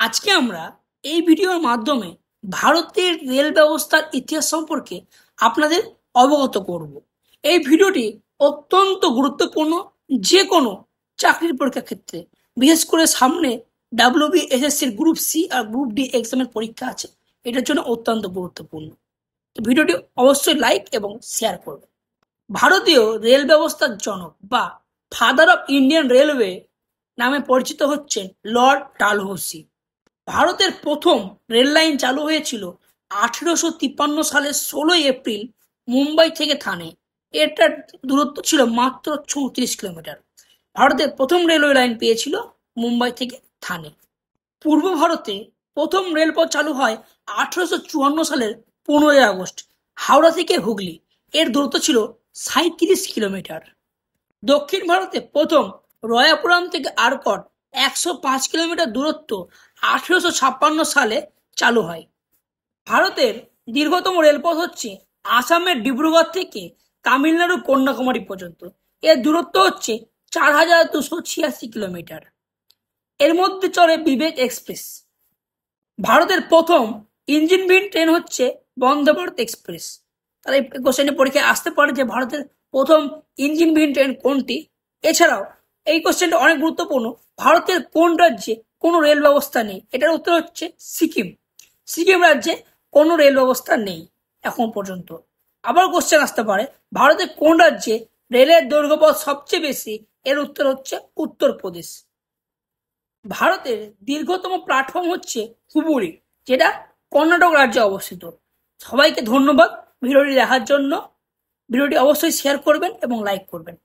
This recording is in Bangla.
আজকে আমরা এই ভিডিওর মাধ্যমে ভারতের রেল ব্যবস্থার ইতিহাস সম্পর্কে আপনাদের অবগত করব। এই ভিডিওটি অত্যন্ত গুরুত্বপূর্ণ যে কোনো চাকরির পরীক্ষার ক্ষেত্রে, বিশেষ করে সামনে ডাব্লিউবিএসএসসির গ্রুপ সি আর গ্রুপ ডি এক্সামের পরীক্ষা আছে, এটার জন্য অত্যন্ত গুরুত্বপূর্ণ। ভিডিওটি অবশ্যই লাইক এবং শেয়ার করবেন। ভারতীয় রেল ব্যবস্থার জনক বা ফাদার অফ ইন্ডিয়ান রেলওয়ে নামে পরিচিত হচ্ছেন লর্ড ডালহৌসি। ভারতের প্রথম রেল লাইন চালু হয়েছিল 1853 সালের 16 এপ্রিল মুম্বাই থেকে থানে। এটার দূরত্ব ছিল মাত্র 34 কিলোমিটার। ভারতের প্রথম রেলওয়ে লাইন পেয়েছিল মুম্বাই থেকে থানে। পূর্ব ভারতে প্রথম রেলপথ চালু হয় 1854 সালের 15 আগস্ট হাওড়া থেকে হুগলি। এর দূরত্ব ছিল 37 কিলোমিটার। দক্ষিণ ভারতে প্রথম রয়াপুরাম থেকে আরকট 105 কিলোমিটার দূরত্ব 1856 সালে চালু হয়। ভারতের দীর্ঘতম রেলপথ হচ্ছে আসামের ডিব্রুগড় থেকে তামিলনাড়ু কন্যাকুমারী পর্যন্ত। এর দূরত্ব হচ্ছে 4286 কিলোমিটার। এর মধ্যে চলে বিবেক এক্সপ্রেস। ভারতের প্রথম ইঞ্জিনবিহীন ট্রেন হচ্ছে বন্দে ভারত এক্সপ্রেস। তাহলে এই কোশ্চেনে পরীক্ষায় আসতে পারে যে ভারতের প্রথম ইঞ্জিনবিহীন ট্রেন কোনটি। এছাড়াও এই কোশ্চেনটা অনেক গুরুত্বপূর্ণ, ভারতের কোন রাজ্যে কোনো রেল ব্যবস্থা নেই। এটার উত্তর হচ্ছে সিকিম। সিকিম রাজ্যে কোনো রেল ব্যবস্থা নেই এখন পর্যন্ত। আবার কোশ্চেন আসতে পারে ভারতের কোন রাজ্যে রেলের দৈর্ঘ্যপথ সবচেয়ে বেশি। এর উত্তর হচ্ছে উত্তরপ্রদেশ। ভারতের দীর্ঘতম প্ল্যাটফর্ম হচ্ছে হুবুলি, যেটা কর্ণাটক রাজ্যে অবস্থিত। সবাইকে ধন্যবাদ ভিডিওটি দেখার জন্য। ভিডিওটি অবশ্যই শেয়ার করবেন এবং লাইক করবেন।